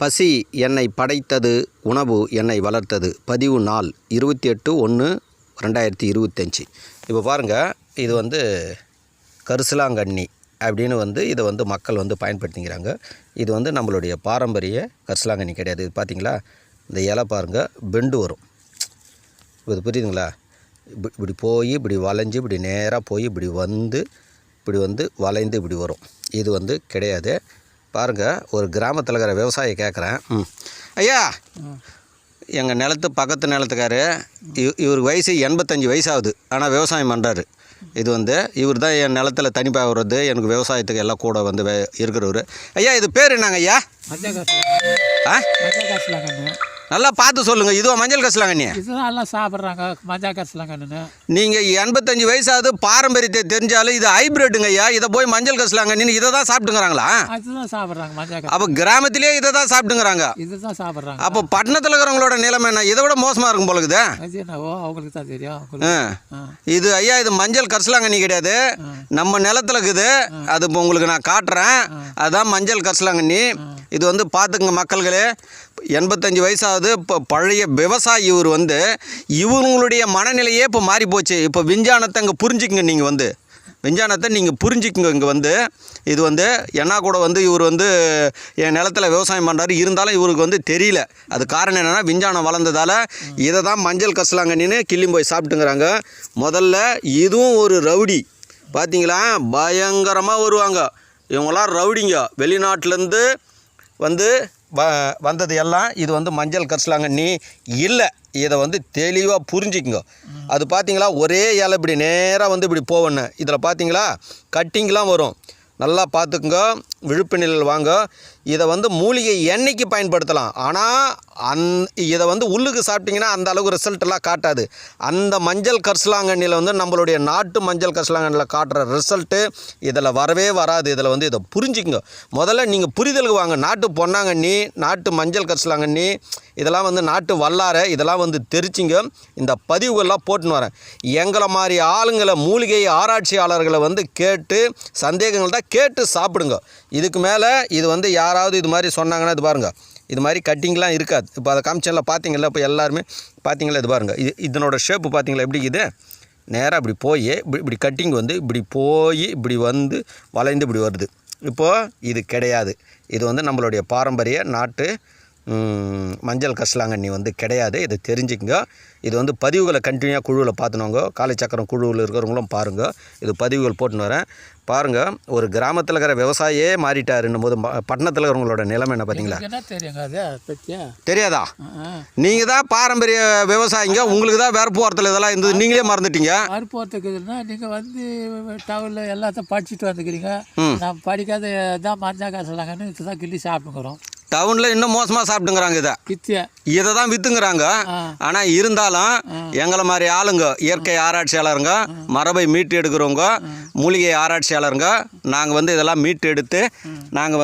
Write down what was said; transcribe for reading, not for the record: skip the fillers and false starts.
பசி என்னை படைத்தது, உணவு என்னை வளர்த்தது. பதிவு நாள் 28/1/2025. இப்போ பாருங்கள், இது வந்து கரிசலாங்கண்ணி அப்படின்னு இதை மக்கள் பயன்படுத்திக்கிறாங்க. இது நம்மளுடைய பாரம்பரிய கரிசலாங்கண்ணி கிடையாது. இது பார்த்திங்களா, இந்த இலை பாருங்கள், பெண்டு வரும். இது புரியுதுங்களா? இப்படி போய் இப்படி வளைஞ்சு இப்படி நேராக போய் இப்படி வளைந்து இப்படி வரும். இது கிடையாது. பாருங்கள், ஒரு கிராமத்தில் இருக்கிற விவசாயி கேட்குறேன், ஐயா எங்கள் நிலத்து பக்கத்து நிலத்துக்காரு, இவருக்கு வயசு 85 வயசாகுது, ஆனால் விவசாயம் பண்ணுறாரு. இது இவர் தான் என் நிலத்தில் தனிப்பாக வர்றது, எனக்கு விவசாயத்துக்கு எல்லாம் கூட இருக்கிறவர். ஐயா இது பேர் என்னங்க ஐயா? நல்லா பார்த்து சொல்லுங்கள். இதுவும் மஞ்சள் கரிசலாங்கண்ணி இதெல்லாம் சாப்பிட்றாங்க, மஞ்சள் கரிசலாங்கண்ணு. நீங்கள் 85 வயசாவது பாரம்பரியத்தை தெரிஞ்சாலும் இது ஹைப்ரிட்டுங்க ஐயா. இதை போய் மஞ்சள் கரிசலாங்கண்ணி இதை தான் சாப்பிட்டுங்கிறாங்களா? அதுதான் சாப்பிட்றாங்க மஞ்சள். அப்போ கிராமத்திலே இதை தான் சாப்பிட்டுங்கிறாங்க. இதுதான் சாப்பிட்றாங்க. அப்போ பட்டணத்தில் இருக்கிறவங்களோட நிலைமை என்ன? இதை விட மோசமாக இருக்கும் போலக்குது. அவங்களுக்கு தான் தெரியும். இது ஐயா, இது மஞ்சள் கரிசலாங்கண்ணி கிடையாது, நம்ம நிலத்தில் இருக்குது. அது இப்போ உங்களுக்கு நான் காட்டுறேன். அதுதான் மஞ்சள் கரிசலாங்கண்ணி. இது பார்த்துங்க மக்கள்களே, 85 வயசாகுது. இப்போ பழைய விவசாயி இவர் இவங்களுடைய மனநிலையே இப்போ மாறி போச்சு. இப்போ விஞ்ஞானத்தை இங்கே புரிஞ்சுக்குங்க. நீங்கள் விஞ்ஞானத்தை நீங்கள் புரிஞ்சுக்குங்க. இங்கே இது என்ன கூட இவர் என் நிலத்தில் விவசாயம் பண்ணுறாரு, இருந்தாலும் இவருக்கு தெரியல. அது காரணம் என்னென்னா, விஞ்ஞானம் வளர்ந்ததால் இதை தான் மஞ்சள் கரிசலாங்கண்ணின்னு கிள்ளி போய் சாப்பிட்டுங்கிறாங்க. முதல்ல இதுவும் ஒரு ரவுடி பார்த்தீங்களா, பயங்கரமாக வருவாங்க. இவங்களாம் ரவுடிங்க, வெளிநாட்டிலேருந்து வந்தது எல்லாம். இது மஞ்சள் கரிசலாங்கண்ணி இல்லை. இதை தெளிவாக புரிஞ்சுக்குங்க. அது பார்த்தீங்களா, ஒரே இலை இப்படி நேராக இப்படி போவேன்னு. இதில் பார்த்தீங்களா கட்டிங்கெலாம் வரும். நல்லா பார்த்துக்குங்க, விழுப்பு நிழல் வாங்க. இதை மூலிகை எண்ணெய்க்கு பயன்படுத்தலாம். ஆனால் இதை உள்ளுக்கு சாப்பிட்டிங்கன்னா அந்த அளவுக்கு ரிசல்ட்டெல்லாம் காட்டாது. அந்த மஞ்சள் கரிசலாங்கண்ணியில் நம்மளுடைய நாட்டு மஞ்சள் கரிசலாங்கண்ணியில் காட்டுற ரிசல்ட்டு இதில் வரவே வராது. இதில் இதை புரிஞ்சுக்குங்க. முதல்ல நீங்கள் புரிதலுக்கு வாங்க. நாட்டு பொன்னாங்கண்ணி, நாட்டு மஞ்சள் கரிசலாங்கண்ணி, இதெல்லாம் நாட்டு வல்லாரை, இதெல்லாம் தெரிச்சிங்க. இந்த பதிவுகள்லாம் போட்டுன்னு வரேன். எங்களை மாதிரி ஆளுங்களை, மூலிகை ஆராய்ச்சியாளர்களை கேட்டு சந்தேகங்கள்தான் கேட்டு சாப்பிடுங்க. இதுக்கு மேலே இது யாராவது இது மாதிரி சொன்னாங்கன்னா, இது பாருங்கள், இது மாதிரி கட்டிங்லாம் இருக்காது. இப்போ அதை காமிச்செல்லாம் பார்த்தீங்களா, இப்போ எல்லாருமே பார்த்தீங்களா, இது பாருங்கள், இதனோட ஷேப்பு பார்த்தீங்களா எப்படி இது நேராக இப்படி போய் இப்படி கட்டிங் இப்படி போய் இப்படி வளைந்து இப்படி வருது. இப்போது இது கிடையாது. இது நம்மளுடைய பாரம்பரிய நாட்டு மஞ்சள் கரிசலாங்கண்ணி கிடையாது. இதை தெரிஞ்சுக்குங்க. இது பதிவுகளை கண்டினியூவாக குழுவில் பார்த்துனவங்க, காலை சக்கரம் குழுவில் இருக்கிறவங்களும் பாருங்கள். இது பதிவுகள் போட்டுன்னு வரேன். பாருங்கள், ஒரு கிராமத்தில் இருக்கிற விவசாயியே மாறிட்டாருன்னும் போது பட்டணத்தில் இருக்கிறவங்களோட நிலைமை என்ன பார்த்தீங்களா? தெரியாதா? நீங்கள் தான் பாரம்பரிய விவசாயிங்க, உங்களுக்கு தான் வேறு போகிறதுல இதெல்லாம் இருந்தது, நீங்களே மறந்துட்டீங்க. வேறு போகிறதுக்குதுன்னா நீங்கள் டவுனில் எல்லாத்தையும் படிச்சுட்டு வந்துக்கிறீங்க. நான் படிக்காத தான் மஞ்சள் கரிசலாங்கன்னு இதுதான் கிள்ளி சாப்பிட்டுக்கிறோம். டவுனில் இன்னும் மோசமாக சாப்பிட்டுங்கிறாங்க. இதை தான் விற்றுங்கிறாங்க. ஆனால் இருந்தாலும் எங்களை மாதிரி ஆளுங்க, இயற்கை ஆராய்ச்சியாளருங்க, மரபை மீட்டு எடுக்கிறவங்க, மூலிகை ஆராய்ச்சியாளருங்க, நாங்கள் இதெல்லாம் மீட்டு எடுத்து நாங்கள்